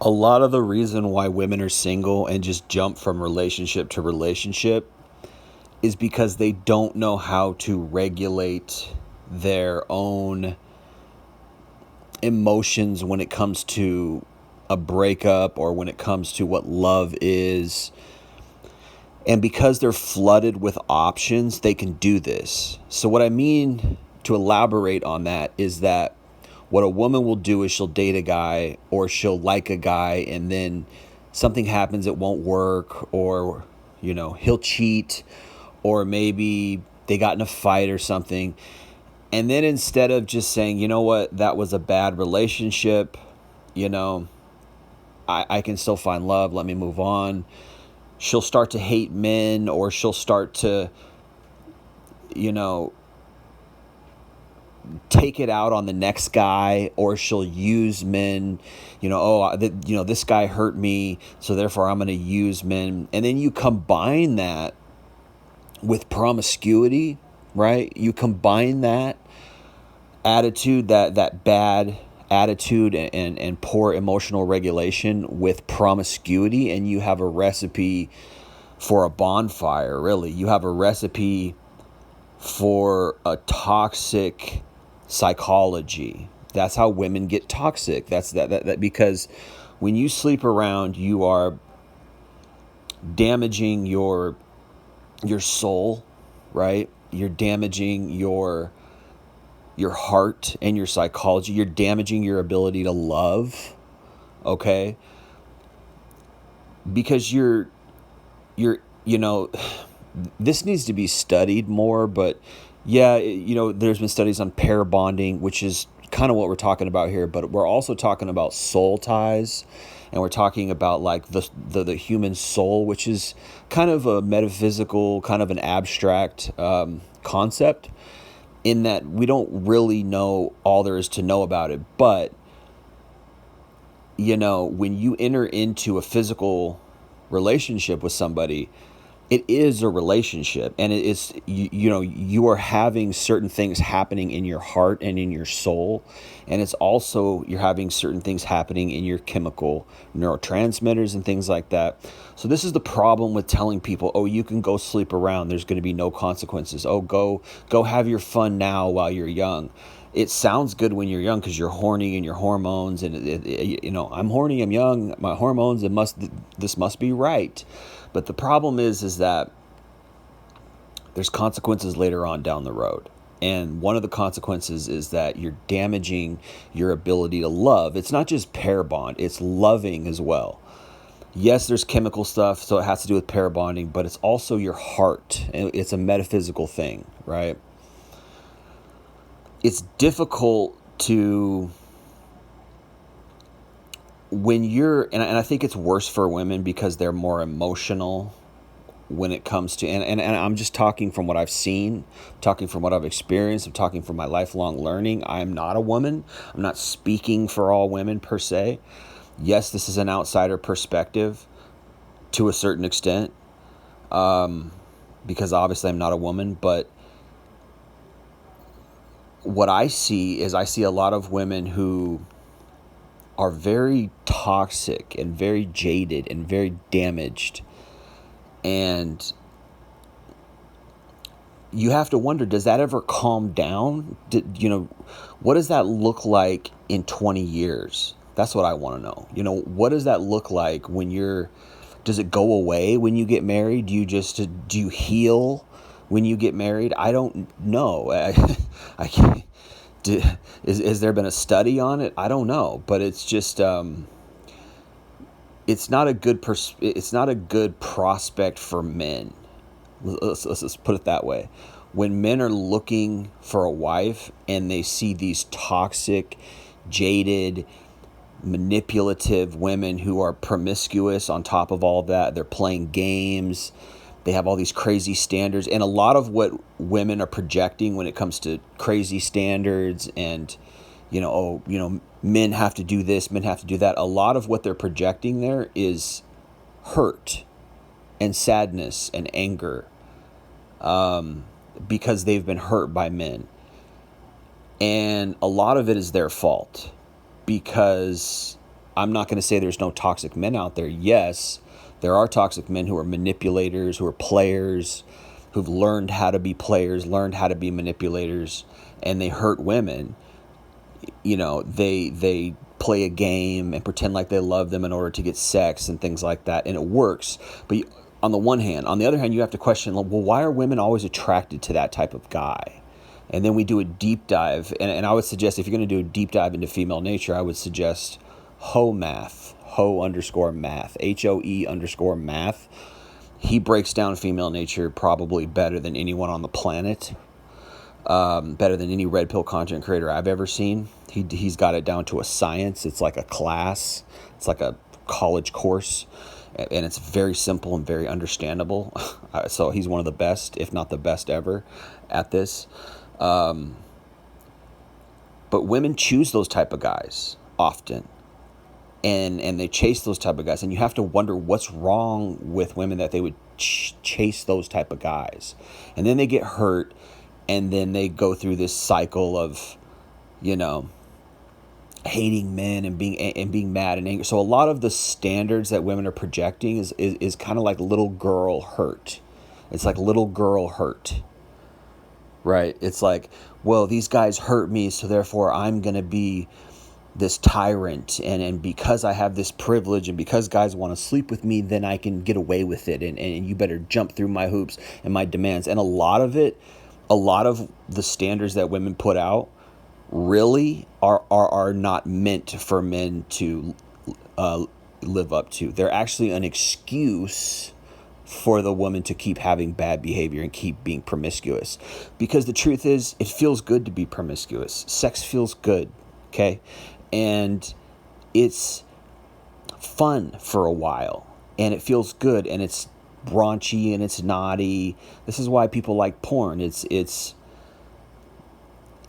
A lot of the reason why women are single and just jump from relationship to relationship is because they don't know how to regulate their own emotions when it comes to a breakup or when it comes to what love is. And because they're flooded with options, they can do this. So, what I mean to elaborate on that is that what a woman will do is she'll date a guy or she'll like a guy, and then something happens, it won't work, or, he'll cheat, or maybe they got in a fight or something. And then instead of just saying, you know what, that was a bad relationship, you know, I can still find love, let me move on, she'll start to hate men, or she'll start to, you know, take it out on the next guy, or she'll use men, this guy hurt me, so therefore I'm going to use men. And then you combine that with promiscuity, right? You combine that attitude, that bad attitude and poor emotional regulation with promiscuity, and you have a recipe for a bonfire, really. You have a recipe for a toxic psychology. That's how women get toxic. That's that because when you sleep around, you are damaging your soul, right? You're damaging your heart and your psychology. You're damaging your ability to love, okay? Because you're this needs to be studied more, but yeah, there's been studies on pair bonding, which is kind of what we're talking about here, but we're also talking about soul ties, and we're talking about like the human soul, which is kind of a metaphysical, kind of an abstract concept, in that we don't really know all there is to know about it. But when you enter into a physical relationship with somebody, it is a relationship, and it is, you are having certain things happening in your heart and in your soul, and it's also, you're having certain things happening in your chemical neurotransmitters and things like that. So this is the problem with telling people, oh, you can go sleep around, there's going to be no consequences. Oh, go have your fun now while you're young. It sounds good when you're young because you're horny and your hormones, and I'm horny, I'm young, my hormones, this must be right. But the problem is that there's consequences later on down the road. And one of the consequences is that you're damaging your ability to love. It's not just pair bond, it's loving as well. Yes, there's chemical stuff, so it has to do with pair bonding, but it's also your heart. It's a metaphysical thing, right? It's difficult to, when you're, and I think it's worse for women because they're more emotional when it comes to, and I'm just talking from what I've seen, talking from what I've experienced, I'm talking from my lifelong learning. I'm not a woman. I'm not speaking for all women per se. Yes, this is an outsider perspective to a certain extent, because obviously I'm not a woman, but what I see is I see a lot of women who are very toxic and very jaded and very damaged. And you have to wonder, does that ever calm down? What does that look like in 20 years? That's what I want to know. What does that look like when does it go away when you get married? Do you heal when you get married? I don't know. I can't. Is there been a study on it? I don't know, but it's just it's not a good prospect for men. Let's just put it that way. When men are looking for a wife and they see these toxic, jaded, manipulative women who are promiscuous, on top of all that, they're playing games, they have all these crazy standards, and a lot of what women are projecting when it comes to crazy standards and men have to do this, men have to do that, a lot of what they're projecting there is hurt and sadness and anger, because they've been hurt by men. And a lot of it is their fault, because I'm not going to say there's no toxic men out there. Yes, there are toxic men who are manipulators, who are players, who've learned how to be players, learned how to be manipulators, and they hurt women. They play a game and pretend like they love them in order to get sex and things like that, and it works. But on the one hand, on the other hand, you have to question, well, why are women always attracted to that type of guy? And then we do a deep dive, and I would suggest, if you're going to do a deep dive into female nature, I would suggest Hoe Math, Hoe_math, HOE_math. He breaks down female nature probably better than anyone on the planet, better than any red pill content creator I've ever seen. He's got it down to a science. It's like a class. It's like a college course, and it's very simple and very understandable. So he's one of the best, if not the best ever, at this. But women choose those type of guys often, and they chase those type of guys, and you have to wonder what's wrong with women that they would chase those type of guys, and then they get hurt, and then they go through this cycle of, hating men and being mad and angry. So a lot of the standards that women are projecting is kind of like little girl hurt. It's like little girl hurt, right? It's like, well, these guys hurt me, so therefore I'm going to be this tyrant, and because I have this privilege, and because guys want to sleep with me, then I can get away with it, and you better jump through my hoops and my demands. And a lot of the standards that women put out really are not meant for men to live up to. They're actually an excuse for the woman to keep having bad behavior and keep being promiscuous. Because the truth is, it feels good to be promiscuous. Sex feels good, okay? And it's fun for a while, and it feels good, and it's raunchy, and it's naughty. This is why people like porn. It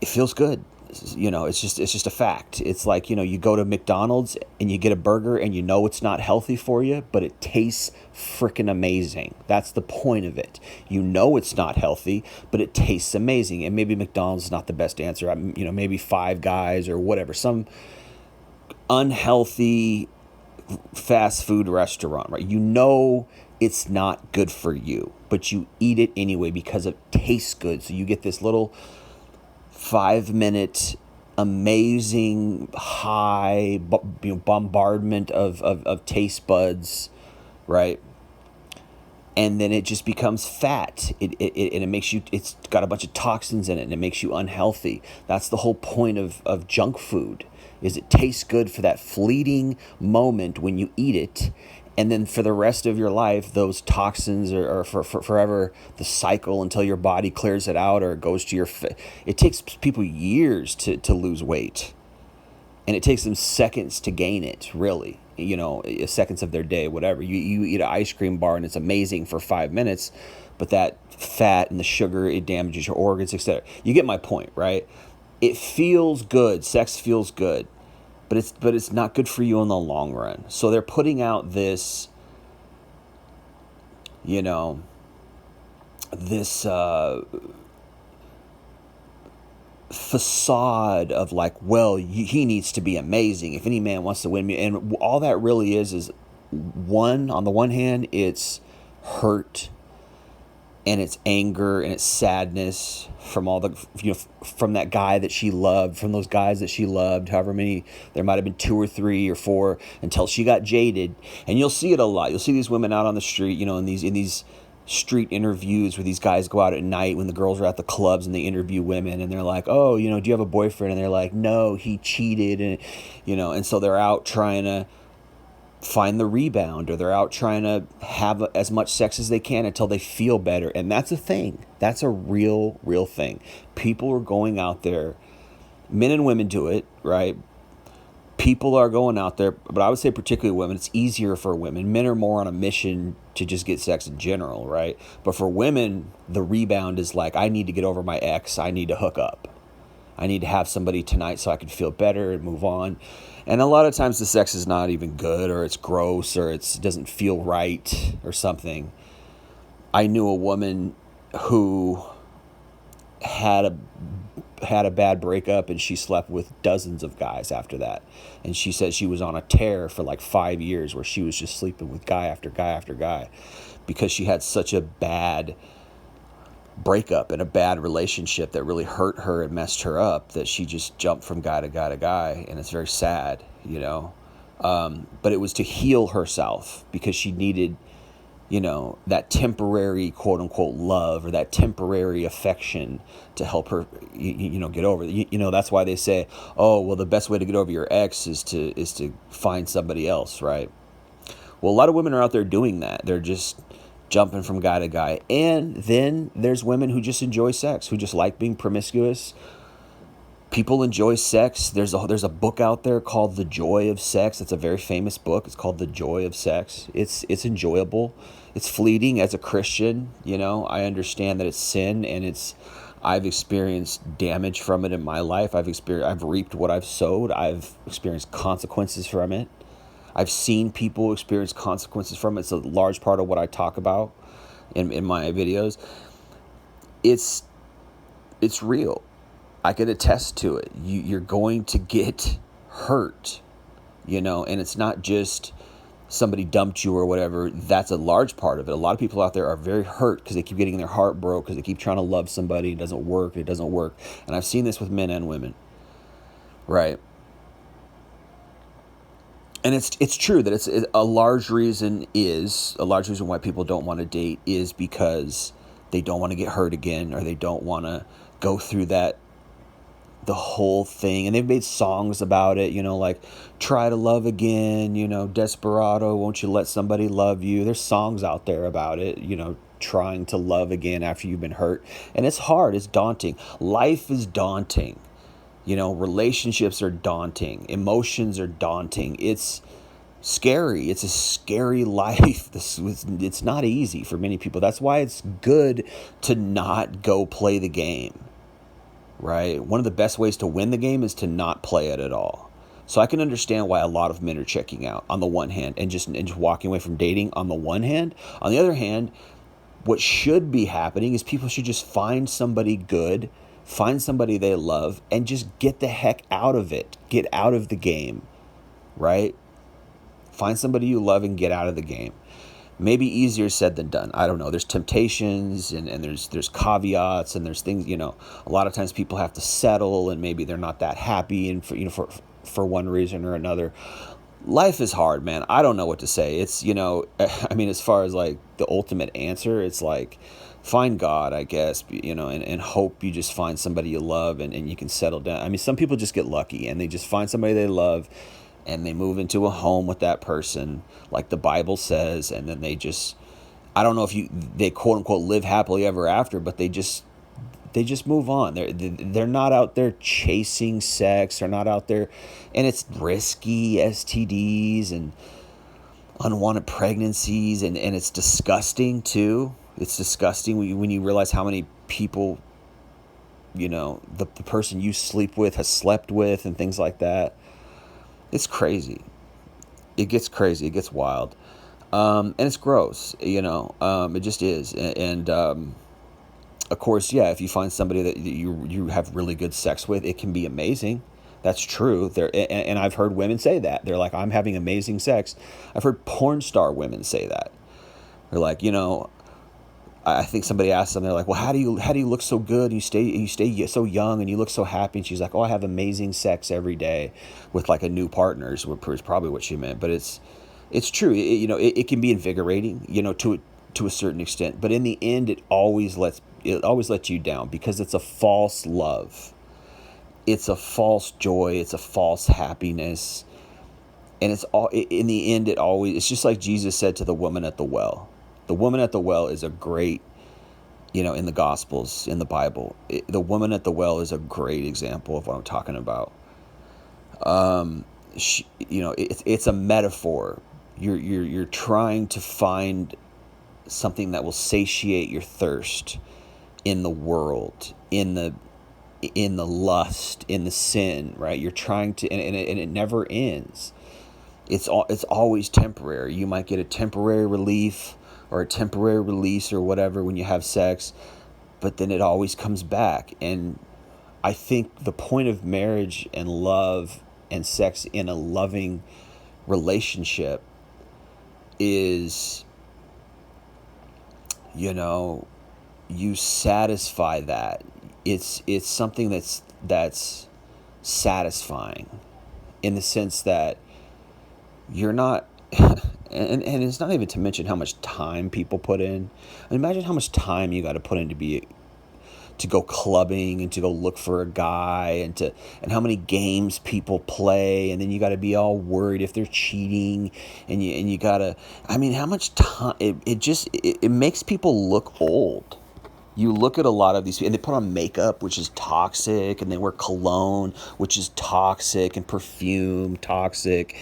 feels good. It's just a fact. It's like, you go to McDonald's and you get a burger, and it's not healthy for you, but it tastes freaking amazing. That's the point of it. It's not healthy, but it tastes amazing. And maybe McDonald's is not the best answer. Maybe Five Guys or whatever, some unhealthy fast food restaurant, right? It's not good for you, but you eat it anyway because it tastes good. So you get this little 5-minute amazing high bombardment of taste buds, right? And then it just becomes fat. It makes you, it's got a bunch of toxins in it, and it makes you unhealthy. That's the whole point of junk food, is it tastes good for that fleeting moment when you eat it. And then for the rest of your life, those toxins are for forever the cycle until your body clears it out, or it goes to your it takes people years to lose weight. And it takes them seconds to gain it, really. Seconds of their day, whatever. You eat an ice cream bar and it's amazing for 5 minutes, but that fat and the sugar, it damages your organs, etc. You get my point, right? It feels good. Sex feels good. But it's not good for you in the long run. So they're putting out this, this facade of like, well, he needs to be amazing if any man wants to win me. And all that really is on the one hand, it's hurt, and it's anger, and it's sadness from all the, from that guy that she loved, from those guys that she loved, however many, there might have been 2 or 3 or 4, until she got jaded. And you'll see it a lot. You'll see these women out on the street, in these street interviews where these guys go out at night when the girls are at the clubs, and they interview women, and they're like, oh, do you have a boyfriend? And they're like, no, he cheated. And, and so they're out trying to find the rebound, or they're out trying to have as much sex as they can until they feel better. And that's a thing. That's a real thing. People are going out there, men and women do it, right? People are going out there, but I would say particularly women. It's easier for women. Men are more on a mission to just get sex in general, right? But for women, the rebound is like, I need to get over my ex. I need to hook up. I need to have somebody tonight so I can feel better and move on. And a lot of times the sex is not even good, or it's gross, or it doesn't feel right or something. I knew a woman who had had a bad breakup and she slept with dozens of guys after that. And she said she was on a tear for like 5 years where she was just sleeping with guy after guy after guy because she had such a bad breakup and a bad relationship that really hurt her and messed her up that she just jumped from guy to guy to guy. And it's very sad, you know. But it was to heal herself because she needed, you know, that temporary quote unquote love or that temporary affection to help her, you know, get over it. You know, that's why they say, oh, well, the best way to get over your ex is to find somebody else, right? Well, a lot of women are out there doing that. They're just jumping from guy to guy. And then there's women who just enjoy sex, who just like being promiscuous. People enjoy sex. There's a book out there called The Joy of Sex. It's a very famous book. It's called The Joy of Sex. It's enjoyable. It's fleeting. As a Christian, you know, I understand that it's sin, and I've experienced damage from it in my life. I've reaped what I've sowed. I've experienced consequences from it. I've seen people experience consequences from it. It's a large part of what I talk about in my videos. It's real. I could attest to it. You're going to get hurt, you know, and it's not just somebody dumped you or whatever. That's a large part of it. A lot of people out there are very hurt because they keep getting their heart broke because they keep trying to love somebody. It doesn't work. And I've seen this with men and women, right? And it's true that it's a large reason why people don't want to date is because they don't want to get hurt again, or they don't want to go through the whole thing. And they've made songs about it, you know, like Try to Love Again, you know, Desperado, Won't You Let Somebody Love You. There's songs out there about it, you know, trying to love again after you've been hurt. And it's hard. It's daunting. Life is daunting. You know, relationships are daunting. Emotions are daunting. It's scary. It's a scary life. It's not easy for many people. That's why it's good to not go play the game, right? One of the best ways to win the game is to not play it at all. So I can understand why a lot of men are checking out on the one hand and just walking away from dating on the one hand. On the other hand, what should be happening is people should just find somebody good, find somebody they love, and just get the heck out of it. Get out of the game, right? Find somebody you love and get out of the game. Maybe easier said than done. I don't know. There's temptations and there's caveats and there's things, you know, a lot of times people have to settle and maybe they're not that happy and for one reason or another. Life is hard, man. I don't know what to say. It's, you know, I mean, as far as like the ultimate answer, it's like find God, I guess, you know, and hope you just find somebody you love and you can settle down. I mean, some people just get lucky and they just find somebody they love and they move into a home with that person, like the Bible says, and then they just, I don't know if they quote unquote live happily ever after, but they just move on. They're not out there chasing sex. They're not out there, and it's risky STDs and unwanted pregnancies, and it's disgusting too. It's disgusting when you realize how many people, you know, the person you sleep with has slept with and things like that. It's crazy. It gets crazy. It gets wild. And it's gross, you know. It just is. And of course, yeah, if you find somebody that you have really good sex with, it can be amazing. That's true. And I've heard women say that. They're like, I'm having amazing sex. I've heard porn star women say that. They're like, you know, I think somebody asked them, they're like, well, how do you look so good? You stay so young and you look so happy. And she's like, oh, I have amazing sex every day with like a new partner is probably what she meant. But it's true. You know, it can be invigorating, you know, to a certain extent. But in the end, it always lets you down because it's a false love. It's a false joy. It's a false happiness. And in the end, it's just like Jesus said to the woman at the well. The woman at the well is a great, you know, in the Gospels, in the Bible, the woman at the well is a great example of what I'm talking about. You know, it's a metaphor. You're trying to find something that will satiate your thirst in the world, in the lust, in the sin, right? You're trying to, and it never ends. It's always temporary. You might get a temporary relief or a temporary release or whatever when you have sex, but then it always comes back. And I think the point of marriage and love and sex in a loving relationship is, you know, you satisfy that. It's something that's satisfying in the sense that you're not and it's not even to mention how much time people put in. Imagine how much time you got to put in to go clubbing and to go look for a guy and how many games people play, and then you got to be all worried if they're cheating, and you got to, I mean, how much time it makes people look old. You look at a lot of these people, and they put on makeup, which is toxic, and they wear cologne, which is toxic, and perfume, toxic,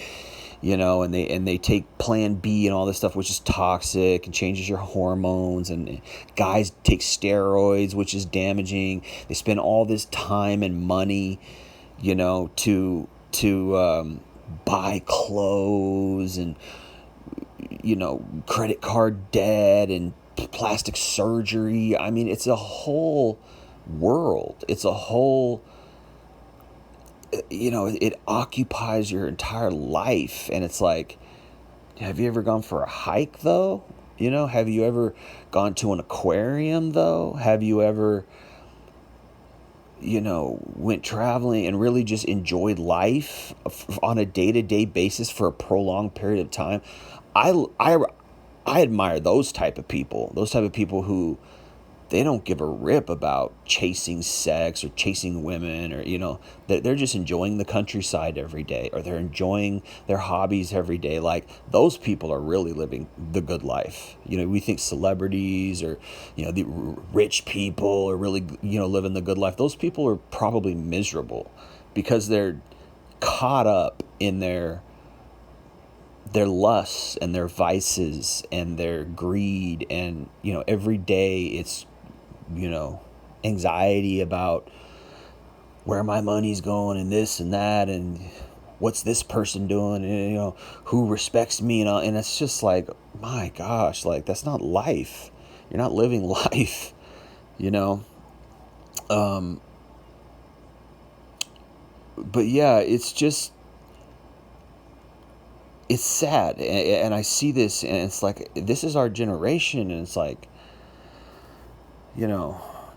and they take Plan B and all this stuff, which is toxic and changes your hormones, and guys take steroids, which is damaging. They spend all this time and money, to buy clothes and, credit card debt and plastic surgery. I mean, it's a whole world. It's a whole, it occupies your entire life. And it's like, have you ever gone for a hike though? Have you ever gone to an aquarium though? Have you ever, went traveling and really just enjoyed life on a day-to-day basis for a prolonged period of time? I admire those type of people who they don't give a rip about chasing sex or chasing women, or, they're just enjoying the countryside every day, or they're enjoying their hobbies every day. Like, those people are really living the good life. We think celebrities or, the rich people are really, living the good life. Those people are probably miserable because they're caught up in their lusts and their vices and their greed. And, every day it's, anxiety about where my money's going and this and that, and what's this person doing, and, who respects me, and it's just like, my gosh, like, that's not life. You're not living life, but yeah, it's sad, and I see this, and it's like, this is our generation, and it's like,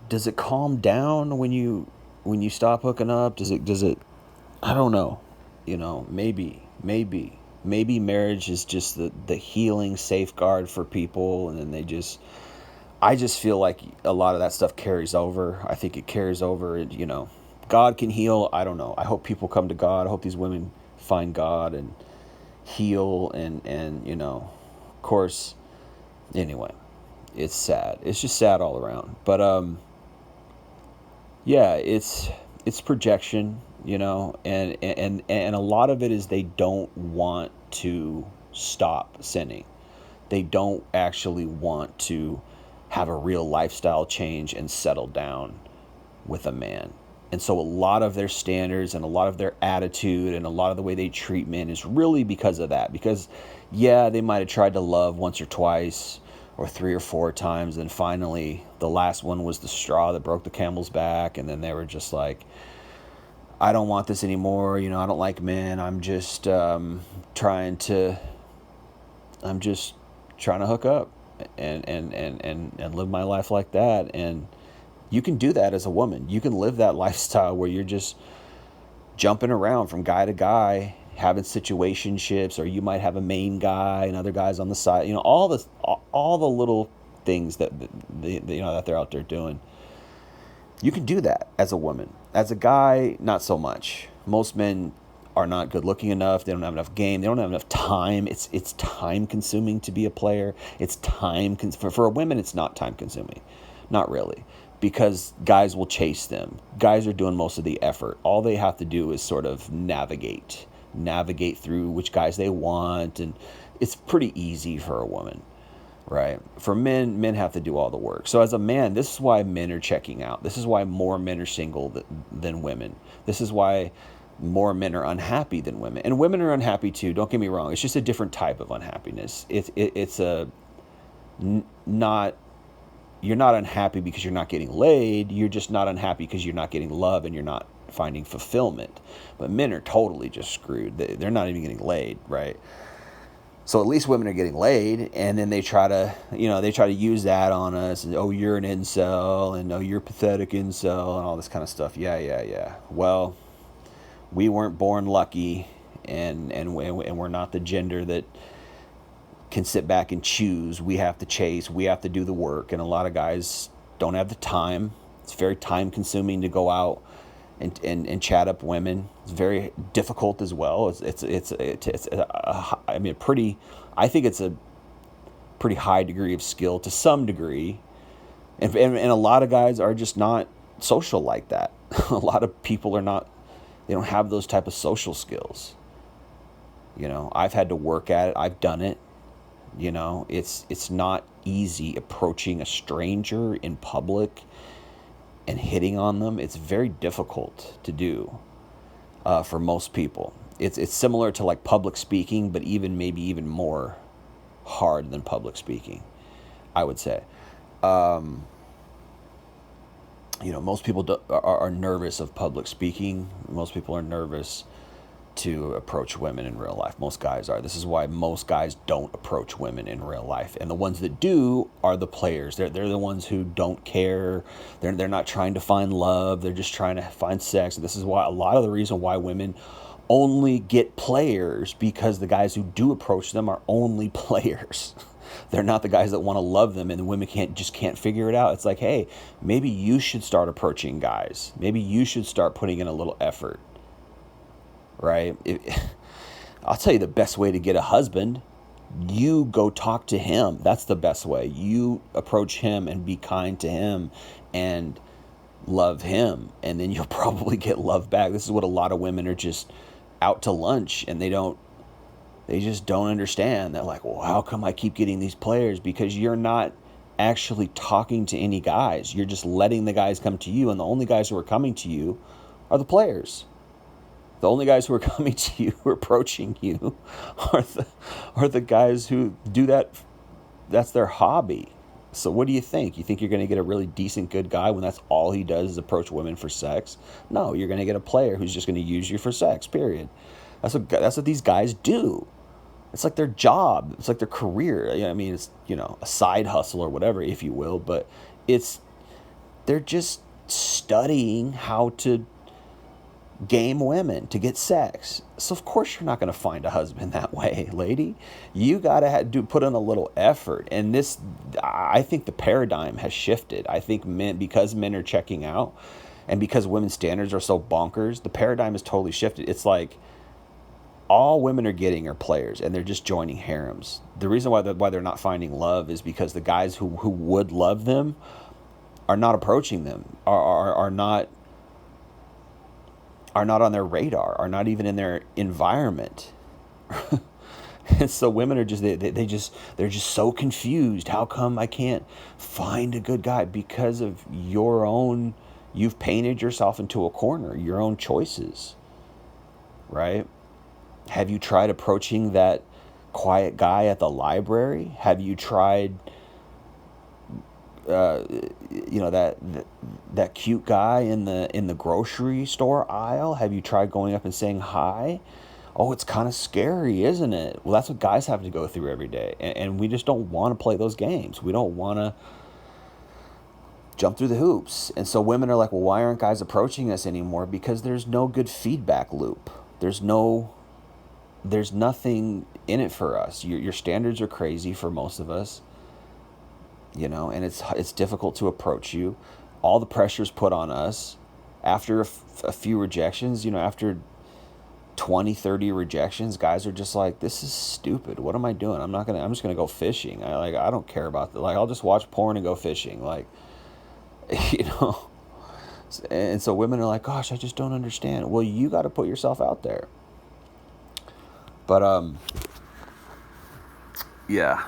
does it calm down when you stop hooking up? Does it, I don't know, maybe marriage is just the healing safeguard for people, and then I just feel like a lot of that stuff carries over. I think it carries over, and, God can heal. I don't know. I hope people come to God. I hope these women find God and heal, and of course, anyway, it's sad. It's just sad all around. But yeah, it's projection, and a lot of it is they don't want to stop sinning. They don't actually want to have a real lifestyle change and settle down with a man. And so a lot of their standards and a lot of their attitude and a lot of the way they treat men is really because of that. Because, yeah, they might have tried to love once or twice or 3 or 4 times. And finally, the last one was the straw that broke the camel's back. And then they were just like, I don't want this anymore. I don't like men. I'm just trying to hook up and live my life like that. And you can do that as a woman. You can live that lifestyle where you're just jumping around from guy to guy, having situationships, or you might have a main guy and other guys on the side. All the little things that that they're out there doing. You can do that as a woman. As a guy, not so much. Most men are not good looking enough. They don't have enough game. They don't have enough time. It's time consuming to be a player. It's for women. It's not time consuming, not really, because guys will chase them. Guys are doing most of the effort. All they have to do is sort of navigate through which guys they want, and it's pretty easy for a woman. Right? For men have to do all the work. So as a man, this is why men are checking out. This is why more men are single than women. This is why more men are unhappy than women. And women are unhappy too, don't get me wrong. It's just a different type of unhappiness. It's a not, you're not unhappy because you're not getting laid. You're just not unhappy because you're not getting love and you're not finding fulfillment. But men are totally just screwed. They're not even getting laid, right? So at least women are getting laid, and then they try to, use that on us. And, oh, you're an incel, and oh, you're pathetic incel, and all this kind of stuff. Yeah. Well, we weren't born lucky, and we're not the gender that can sit back and choose. We have to chase. We have to do the work, and a lot of guys don't have the time. It's very time consuming to go out and chat up women. It's very difficult as well. I think it's a pretty high degree of skill to some degree, and a lot of guys are just not social like that. A lot of people are not. They don't have those type of social skills. I've had to work at it. I've done it. It's not easy approaching a stranger in public and hitting on them. It's very difficult to do for most people. It's similar to like public speaking, but maybe even more hard than public speaking, I would say. Most people are nervous of public speaking. Most people are nervous to approach women in real life. Most guys are. This is why most guys don't approach women in real life. And the ones that do are the players. They're the ones who don't care. They're not trying to find love. They're just trying to find sex. This is why a lot of the reason why women only get players, because the guys who do approach them are only players. They're not the guys that want to love them, and the women can't figure it out. It's like, hey, maybe you should start approaching guys. Maybe you should start putting in a little effort. Right? I'll tell you the best way to get a husband. You go talk to him. That's the best way. You approach him and be kind to him and love him, and then you'll probably get love back. This is what a lot of women are just out to lunch, and they just don't understand. They're like, well, how come I keep getting these players? Because you're not actually talking to any guys. You're just letting the guys come to you, and the only guys who are coming to you are the players. The only guys who are coming to you, who are approaching you, are the guys who do that. That's their hobby. So what do you think? You think you're going to get a really decent, good guy when that's all he does is approach women for sex? No, you're going to get a player who's just going to use you for sex, period. That's what these guys do. It's like their job. It's like their career. I mean, it's, a side hustle or whatever, if you will. But they're just studying how to game women to get sex. So of course you're not going to find a husband that way, lady. You got to put in a little effort. And I think the paradigm has shifted. I think because men are checking out, and because women's standards are so bonkers, the paradigm has totally shifted. It's like all women are getting are players, and they're just joining harems. The reason why they're not finding love is because the guys who would love them are not approaching them, are not on their radar, are not even in their environment. And so women are they're just so confused. How come I can't find a good guy? Because of you've painted yourself into a corner, your own choices, right? Have you tried approaching that quiet guy at the library? Have you tried that cute guy in the grocery store aisle? Have you tried going up and saying hi? Oh, it's kind of scary, isn't it? Well, that's what guys have to go through every day, and we just don't want to play those games. We don't want to jump through the hoops. And so women are like, well, why aren't guys approaching us anymore? Because there's no good feedback loop. There's nothing in it for us. Your standards are crazy for most of us. And it's difficult to approach you. All the pressure's put on us. After a few rejections, after 20, 30 rejections, guys are just like, this is stupid. What am I doing? I'm just going to go fishing. I don't care about that. I'll just watch porn and go fishing. And so women are like, gosh, I just don't understand. Well, you got to put yourself out there. But, yeah.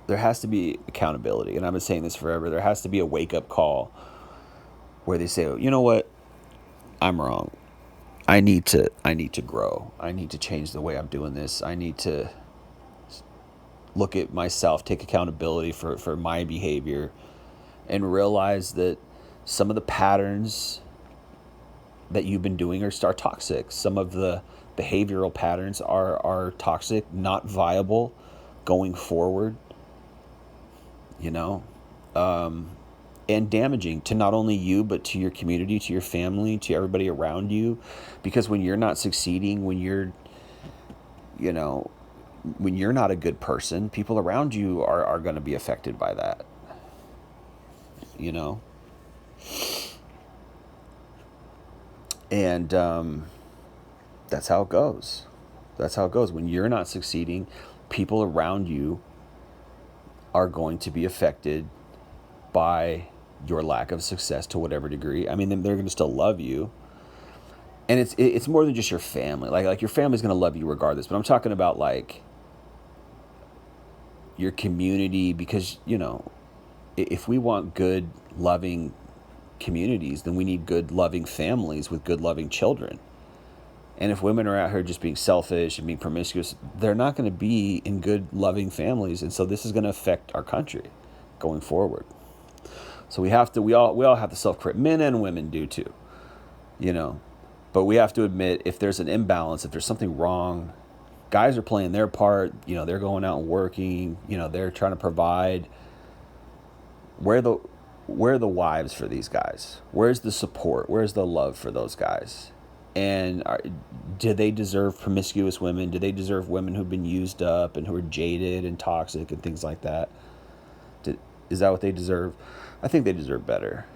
There has to be accountability, and I've been saying this forever. There has to be a wake-up call where they say, you know what, I'm wrong. I need to grow. I need to change the way I'm doing this. I need to look at myself, take accountability for my behavior, and realize that some of the patterns that you've been doing are toxic. Some of the behavioral patterns are toxic, not viable going forward, you know, and damaging to not only you, but to your community, to your family, to everybody around you. Because when you're not succeeding, when you're, you know, when you're not a good person, people around you are going to be affected by that, you know? And that's how it goes. That's how it goes. When you're not succeeding, people around you are going to be affected by your lack of success to whatever degree. I mean, they're going to still love you. And it's more than just your family. Like your family's going to love you regardless. But I'm talking about like your community, because, you know, if we want good, loving communities, then we need good, loving families with good, loving children. And if women are out here just being selfish and being promiscuous, they're not going to be in good, loving families. And so this is going to affect our country going forward. So we all have to self-correct. Men and women do too, you know. But we have to admit, if there's an imbalance, if there's something wrong, guys are playing their part, you know, they're going out and working, you know, they're trying to provide. Where are the wives for these guys? Where's the support? Where's the love for those guys? And do they deserve promiscuous women? Do they deserve women who've been used up and who are jaded and toxic and things like that? Is that what they deserve? I think they deserve better.